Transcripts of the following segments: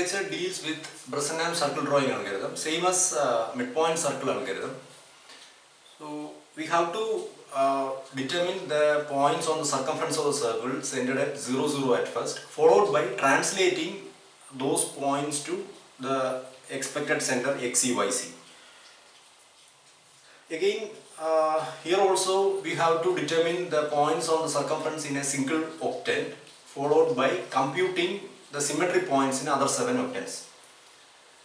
lecture deals with Bresenham circle drawing algorithm, same as midpoint circle algorithm. So we have to determine the points on the circumference of the circle centered at 0, 0 at first, followed by translating those points to the expected center xc, yc. Again, here also we have to determine the points on the circumference in a single octant, followed by computing the symmetry points in other 7 octants.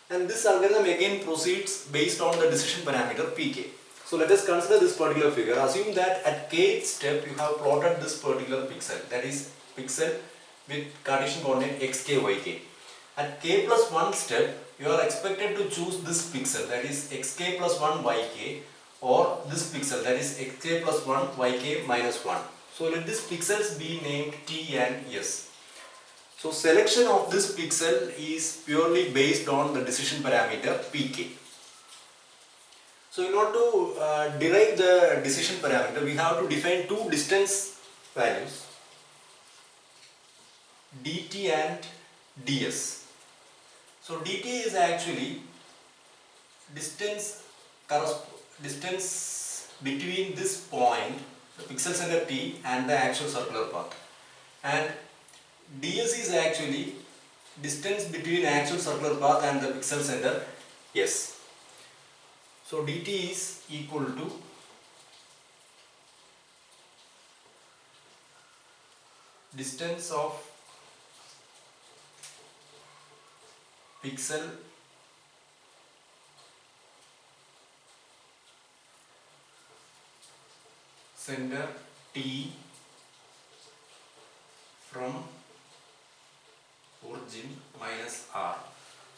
And this algorithm again proceeds based on the decision parameter pk. So let us consider this particular figure. Assume that at kth step you have plotted this particular pixel, that is pixel with Cartesian coordinate xk, yk. At k plus 1 step you are expected to choose this pixel, that is xk plus 1 yk, or this pixel, that is xk plus 1 yk minus 1. So let these pixels be named t and s. So selection of this pixel is purely based on the decision parameter pk. So in order to derive the decision parameter, we have to define two distance values, dt and ds. So dt is actually distance between this point, the pixel center t, and the actual circular path, and ds is actually distance between actual circular path and the pixel center s. So dt is equal to distance of pixel center t from origin minus r.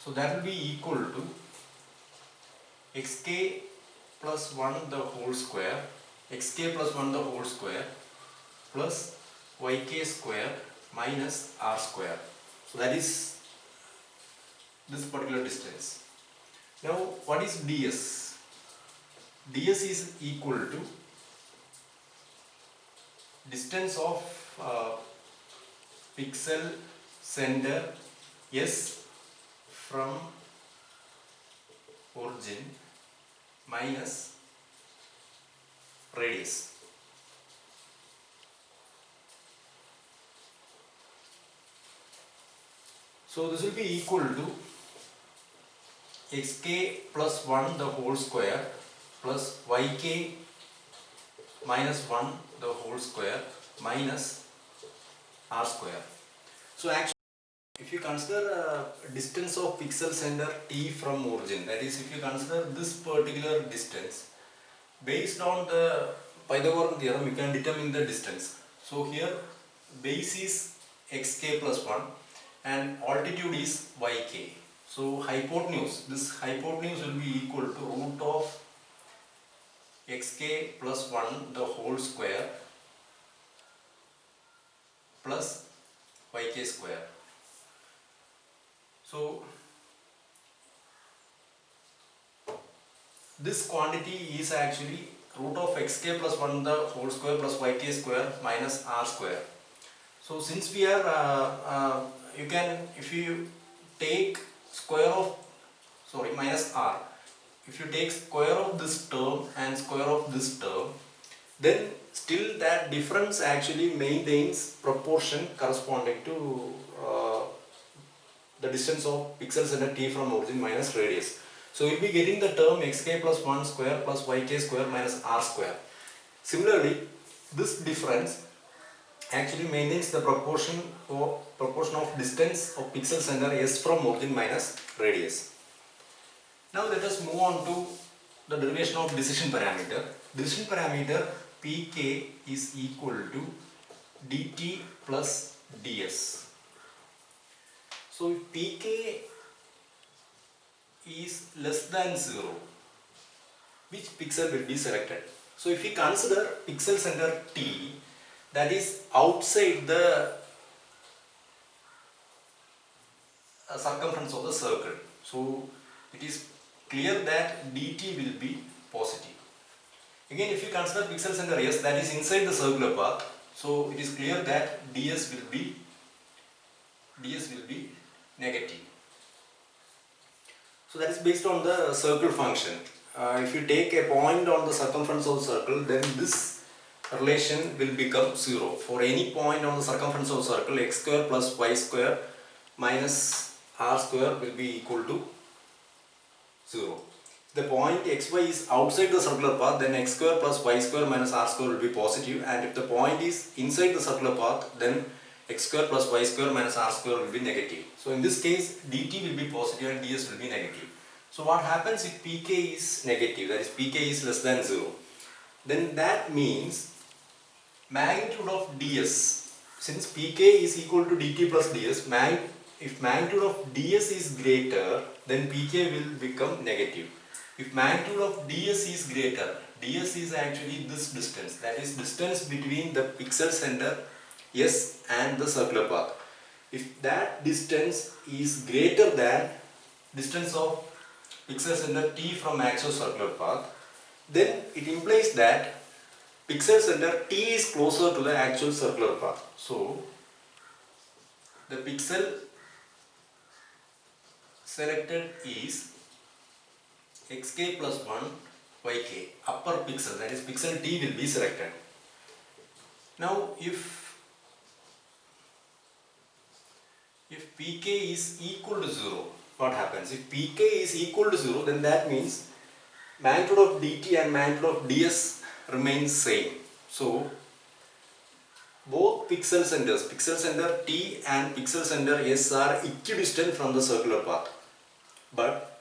So that will be equal to xk plus 1 the whole square, xk plus 1 the whole square plus yk square minus r square. So that is this particular distance. Now what is ds? ds is equal to distance of pixel center s from origin minus radius. So this will be equal to xk plus 1 the whole square plus yk minus 1 the whole square minus r square. So actually, if you consider distance of pixel center t from origin, that is, if you consider this particular distance, based on the Pythagorean theorem, you can determine the distance. So here base is xk plus 1 and altitude is yk. So hypotenuse, this hypotenuse will be equal to root of xk plus 1 the whole square plus yk square. So this quantity is actually root of xk plus 1 the whole square plus yk square minus r square. So since we are, you can, if you take square of, minus r, if you take square of this term and square of this term, then still that difference actually maintains proportion corresponding to the distance of pixel center t from origin minus radius. So we will be getting the term xk plus 1 square plus yk square minus r square. Similarly, this difference actually maintains the proportion of distance of pixel center s from origin minus radius. Now let us move on to the derivation of decision parameter. Decision parameter pk is equal to dt plus ds. So if pk is less than 0, which pixel will be selected? So if we consider pixel center t, that is outside the circumference of the circle, so it is clear that dt will be positive. Again, if you consider pixel center s, that is inside the circular path, so it is clear that ds will be negative. So that is based on the circle function. If you take a point on the circumference of the circle, then this relation will become 0. For any point on the circumference of the circle, x square plus y square minus r square will be equal to 0. If the point xy is outside the circular path, then x square plus y square minus r square will be positive, and if the point is inside the circular path, then x square plus y square minus r square will be negative. So in this case, dt will be positive and ds will be negative. So what happens if pk is negative, that is pk is less than 0, then that means magnitude of ds, since pk is equal to dt plus ds, if magnitude of ds is greater, then pk will become negative. If magnitude of ds is greater, ds is actually this distance, that is distance between the pixel center S and the circular path. If that distance is greater than distance of pixel center t from actual circular path, then it implies that pixel center t is closer to the actual circular path. So the pixel selected is xk plus 1 yk, upper pixel, that is pixel t will be selected. Now if pk is equal to 0, what happens? If pk is equal to 0, then that means magnitude of dt and magnitude of ds remains same. So both pixel centers, pixel center t and pixel center s, are equidistant from the circular path, but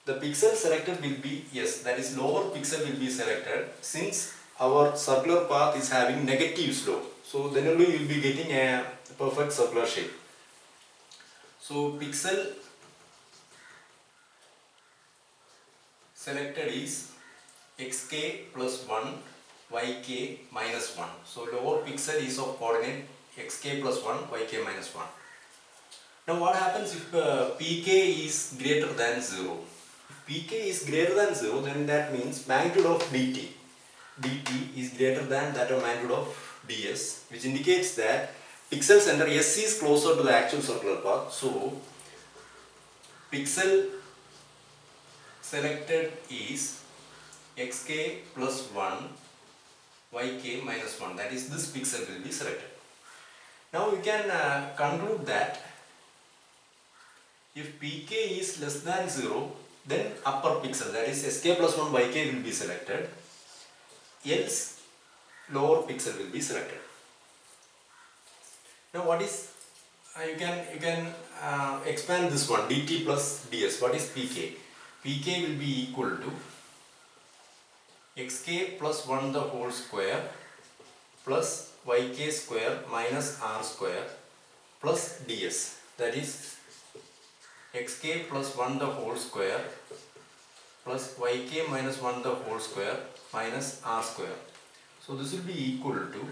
the pixel selected will be s, that is lower pixel will be selected, since our circular path is having negative slope. So then only you will be getting a perfect circular shape. So pixel selected is xk plus 1 yk minus 1. So lower pixel is of coordinate xk plus 1 yk minus 1. Now what happens if pk is greater than 0? If pk is greater than 0, then that means magnitude of dt is greater than that of magnitude of ds, which indicates that pixel center S is closer to the actual circular path. So pixel selected is xk plus 1 yk minus 1, that is this pixel will be selected. Now we can conclude that if pk is less than 0, then upper pixel, that is sk plus 1 yk will be selected, else lower pixel will be selected. Now what is, you can expand this one, dt plus ds. What is pk? Pk will be equal to xk plus 1 the whole square plus yk square minus r square plus ds, that is xk plus 1 the whole square plus yk minus 1 the whole square minus r square. So this will be equal to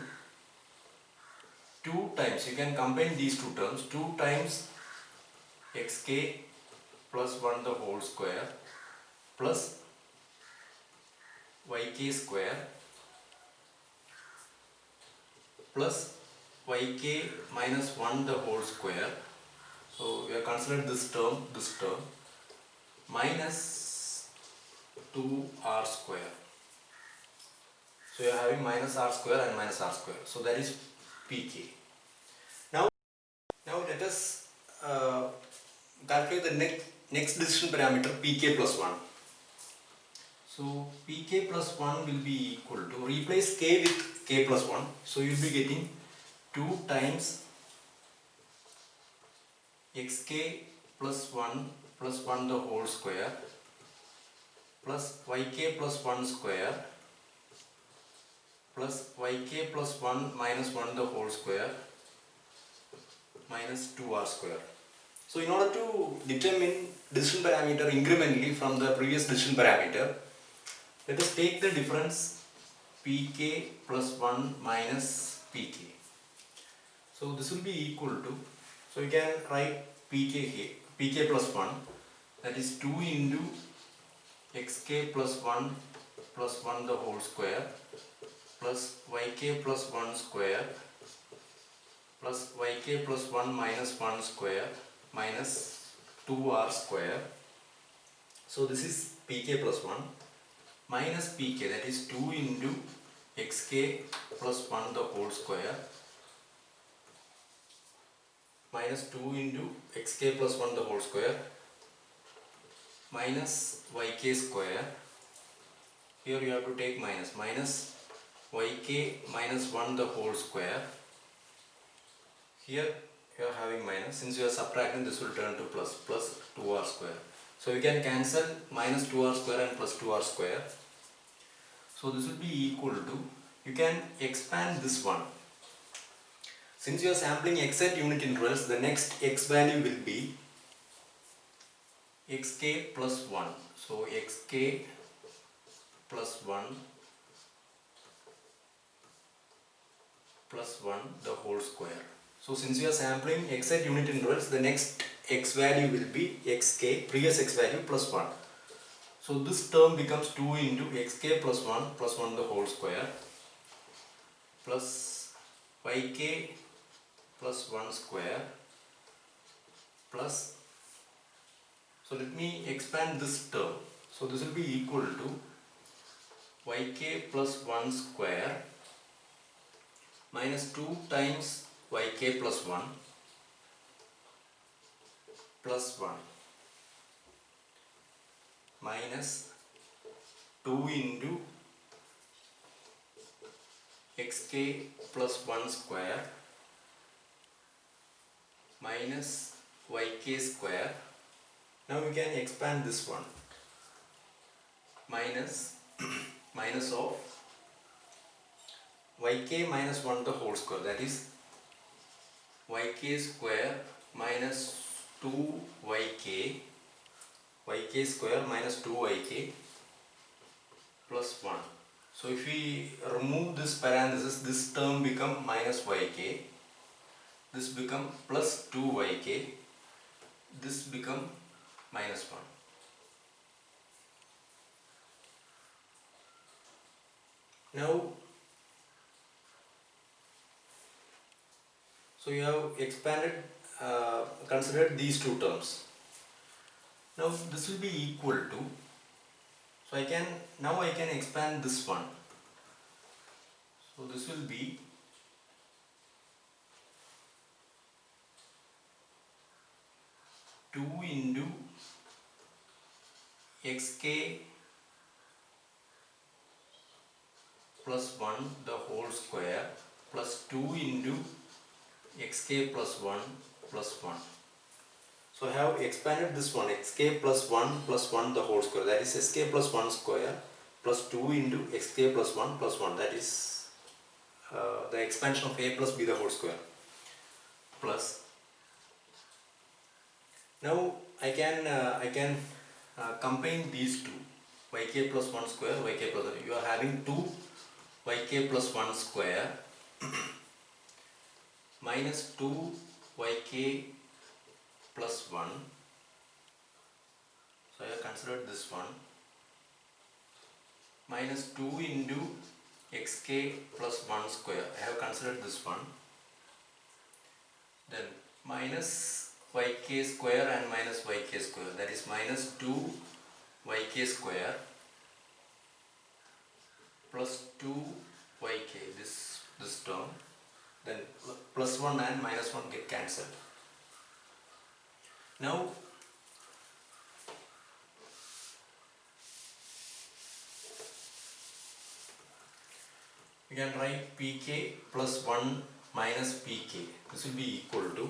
2 times, you can combine these two terms, 2 times xk plus 1 the whole square plus yk square plus yk minus 1 the whole square. So we have considered this term, minus 2r square. So you are having minus r square and minus r square. So that is pk. Now let us calculate the next decision parameter, pk plus 1. So pk plus 1 will be equal to, replace k with k plus 1. So you will be getting 2 times xk plus 1 plus 1 the whole square plus yk plus 1 square plus yk plus 1 minus 1 the whole square minus 2r square. So in order to determine decision parameter incrementally from the previous decision parameter, let us take the difference pk plus 1 minus pk. So this will be equal to, so you can write pk plus 1, that is 2 into xk plus 1 plus 1 the whole square plus yk plus 1 square plus yk plus 1 minus 1 square minus 2r square So this is pk plus 1 minus pk, that is 2 into xk plus 1 the whole square minus 2 into xk plus 1 the whole square minus yk square. Here you have to take minus yk minus 1 the whole square. Here you are having minus, since you are subtracting this will turn to plus 2r square. So you can cancel minus 2r square and plus 2r square. So this will be equal to, you can expand this one. Since you are sampling x at unit intervals, the next x value will be xk plus 1. So xk plus 1 plus 1 the whole square. So since you are sampling x at unit intervals, the next x value will be xk, previous x value plus 1. So this term becomes 2 into xk plus 1 the whole square plus yk plus 1 square plus, so let me expand this term. So this will be equal to yk plus 1 square minus 2 times yk plus 1 plus 1 minus 2 into xk plus 1 square minus yk square. Now we can expand this one. Minus of yk minus 1 the whole square, that is yk square minus 2yk, yk square minus 2yk plus 1. So if we remove this parenthesis, this term become minus yk, this become plus 2yk, this become minus 1. Now, so you have expanded, considered these two terms. Now this will be equal to, so I can expand this one. So this will be 2 into xk plus 1 the whole square plus 2 into xk plus 1 plus 1. So I have expanded this one, xk plus 1 the whole square, that is sk plus 1 square plus 2 into xk plus 1 plus 1, that is the expansion of a plus b the whole square plus. Now I can combine these two, yk plus 1 square, yk plus, you are having 2 yk plus 1 square minus 2 yk plus 1. So I have considered this one minus 2 into xk plus 1 square, I have considered this one, then minus yk square and minus yk square, that is minus 2 yk square plus 2 yk, this term, then plus 1 and minus 1 get cancelled. Now we can write pk plus 1 minus pk, this will be equal to,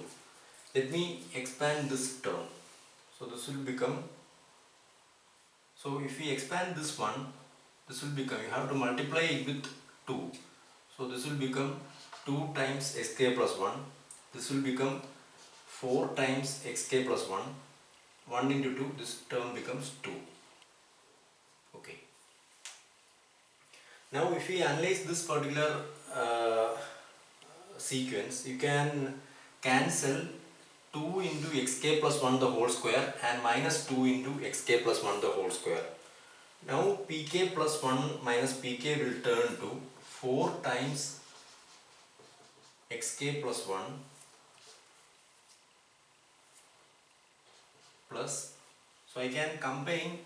let me expand this term. So this will become, so if we expand this one, this will become, you have to multiply it with 2. So this will become 2 times xk plus 1, this will become 4 times xk plus 1, 1 into 2, this term becomes 2. Okay. Now if we analyze this particular sequence, you can cancel 2 into xk plus 1 the whole square and minus 2 into xk plus 1 the whole square. Now pk plus 1 minus pk will turn to 4 times xk plus 1 plus, So I can combine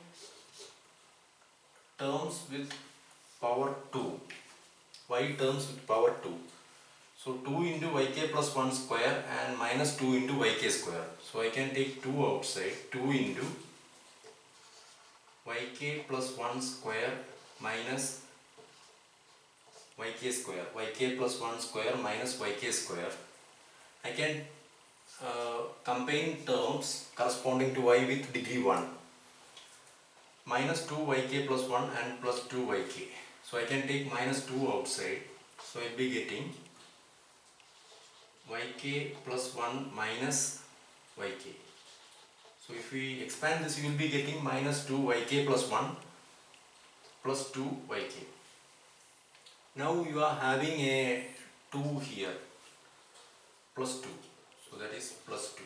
terms with power 2, y terms with power 2. So 2 into yk plus 1 square and minus 2 into yk square. So I can take 2 outside, 2 into yk plus 1 square minus yk square, yk plus 1 square minus yk square. I can combine terms corresponding to y with degree 1. Minus 2 yk plus 1 and plus 2 yk. So I can take minus 2 outside. So I will be getting yk plus 1 minus yk. So if we expand this, you will be getting minus 2 yk plus 1 plus 2 yk. Now you are having a 2 here, plus 2. So that is plus 2.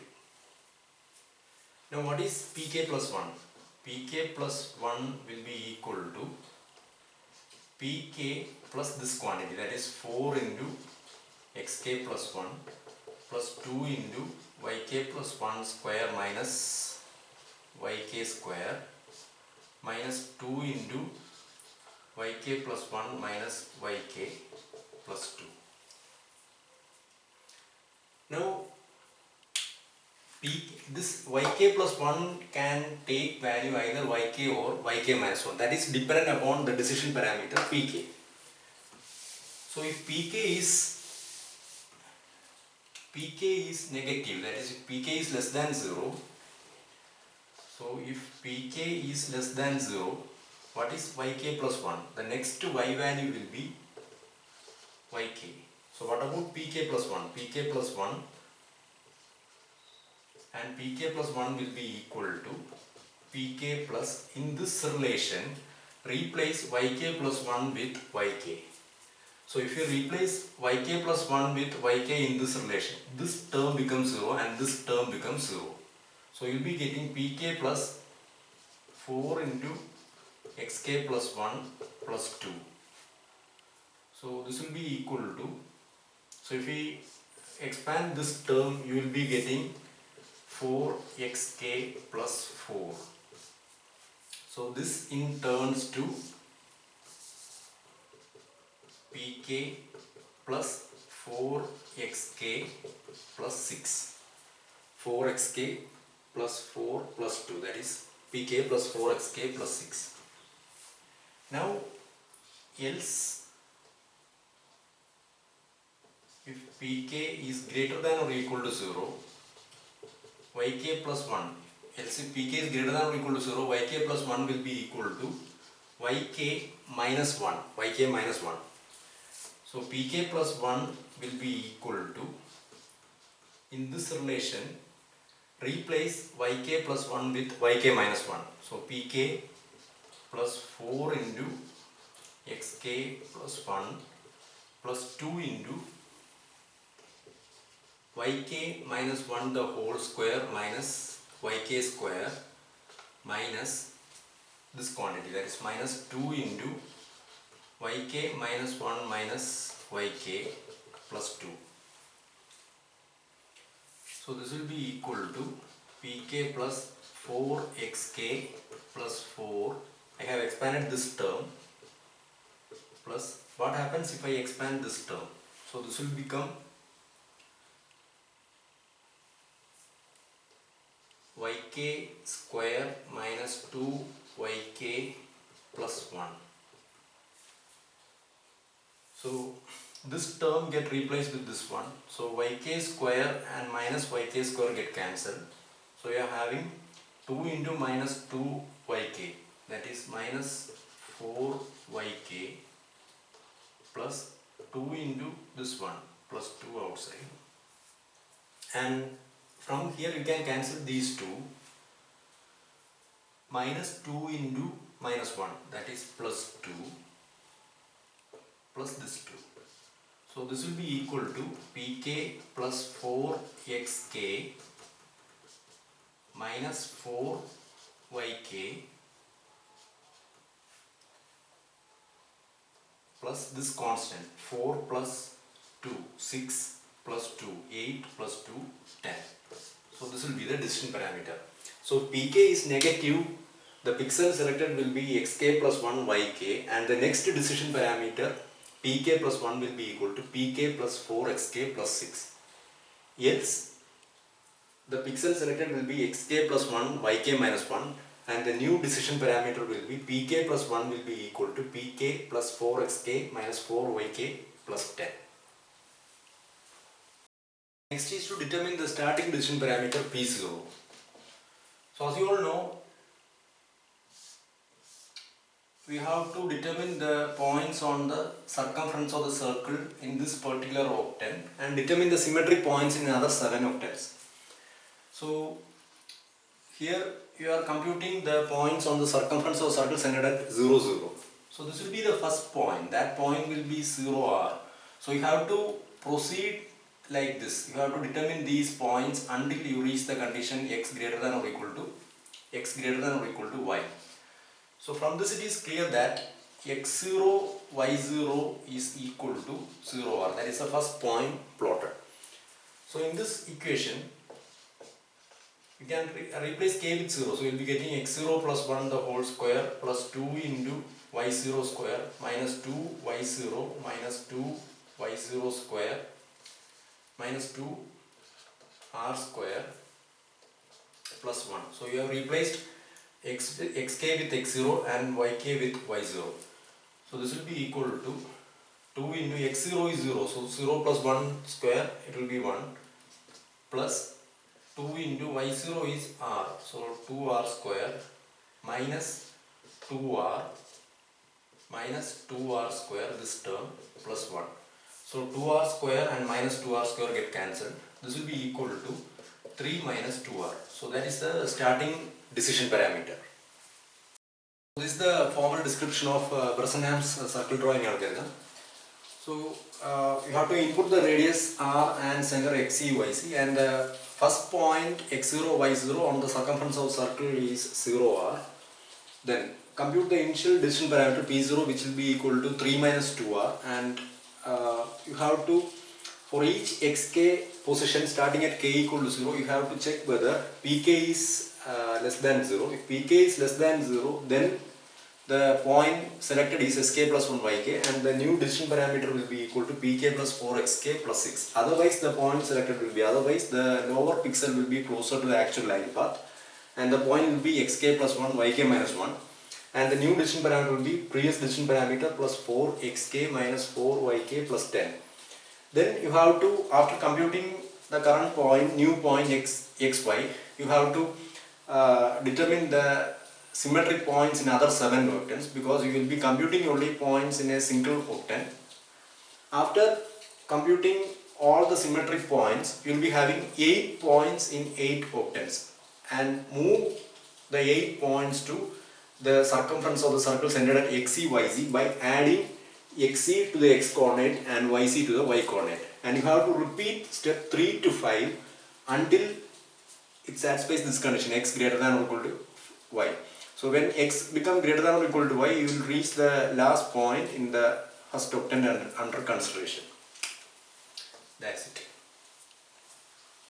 Now what is pk plus 1? Pk plus 1 will be equal to pk plus this quantity, that is 4 into xk plus 1 plus 2 into yk plus 1 square minus yk square minus 2 into yk plus 1 minus yk plus 2. Now this yk plus 1 can take value either yk or yk minus 1. That is dependent upon the decision parameter pk. So if pk is negative, that is if pk is less than 0. So if pk is less than 0, what is yk plus 1? The next y value will be yk. So what about pk plus 1? Pk plus 1 and pk plus 1 will be equal to pk plus, in this relation, replace yk plus 1 with yk. So if you replace yk plus 1 with yk in this relation, this term becomes 0 and this term becomes 0. So you will be getting pk plus 4 into xk plus 1 plus 2. So this will be equal to, so if we expand this term, you will be getting 4xk plus 4. So this in turns to pk plus 4xk plus 6. 4xk plus 4 plus 2, that is pk plus 4xk plus 6. Now else if pk is greater than or equal to 0, yk plus 1, else if pk is greater than or equal to 0, yk plus 1 will be equal to yk minus 1, yk minus 1. So pk plus 1 will be equal to, in this relation, replace yk plus 1 with yk minus 1. So pk plus 4 into xk plus 1 plus 2 into yk minus 1 the whole square minus yk square minus this quantity, that is minus 2 into yk minus 1 minus yk plus 2. So this will be equal to pk plus 4xk plus 4. I have expanded this term plus what happens if I expand this term? So this will become yk square minus 2yk plus 1. So this term get replaced with this one. So yk square and minus yk square get cancelled. So you are having 2 into minus 2yk, that is minus 4yk plus 2 into this one plus 2 outside. And from here you can cancel these two. Minus 2 into minus 1, that is plus 2 plus this 2. So this will be equal to pk plus 4xk minus 4yk plus this constant 4 plus 2, 6 plus 2, 8 plus 2, 10. So this will be the decision parameter. So pk is negative, the pixel selected will be xk plus 1 yk, and the next decision parameter pk plus 1 will be equal to pk plus 4 xk plus 6. Else the pixel selected will be xk plus 1 yk minus 1, and the new decision parameter will be pk plus 1 will be equal to pk plus 4 xk minus 4 yk plus 10. Next is to determine the starting decision parameter p0. So as you all know, we have to determine the points on the circumference of the circle in this particular octant and determine the symmetric points in another 7 octants. So here you are computing the points on the circumference of the circle centered at 0, 0. So this will be the first point. That point will be 0 r. So you have to proceed like this. You have to determine these points until you reach the condition x greater than or equal to y. So from this it is clear that x0, y0 is equal to 0 r. That is the first point plotted. So in this equation, you can replace k with 0. So you will be getting x0 plus 1 the whole square plus 2 into y0 square minus 2y0 minus 2y0 square minus 2r square plus 1. So you have replaced xk with x0 and yk with y0. So this will be equal to 2 into x0 is 0. So 0 plus 1 square, it will be 1, plus 2 into y0 is r. So 2r square minus 2r square, this term, plus 1. So 2r square and minus 2r square get cancelled. This will be equal to 3 minus 2r. So that is the starting decision parameter. This is the formal description of Bresenham's circle drawing algorithm. So you have to input the radius r and center xc, yc, and the first point x0, y0 on the circumference of circle is 0r. Then compute the initial decision parameter p0, which will be equal to 3 minus 2r, and you have to, for each xk position starting at k equal to 0, you have to check whether pk is less than 0. If pk is less than 0, then the point selected is sk plus 1 yk, and the new decision parameter will be equal to pk plus 4 xk plus 6. Otherwise the point selected will be, otherwise the lower pixel will be closer to the actual line path, and the point will be xk plus 1 yk minus 1, and the new decision parameter will be previous decision parameter plus 4 xk minus 4 yk plus 10. Then you have to, after computing the current point, new point xy, you have to determine the symmetric points in other 7 octants, because you will be computing only points in a single octant. After computing all the symmetric points, you will be having 8 points in 8 octants, and move the 8 points to the circumference of the circle centered at xc, yz by adding xc to the x coordinate and yc to the y coordinate. And you have to repeat step 3 to 5 until it satisfies this condition, x greater than or equal to y. So when x becomes greater than or equal to y, you will reach the last point in the first octant under consideration. That's it.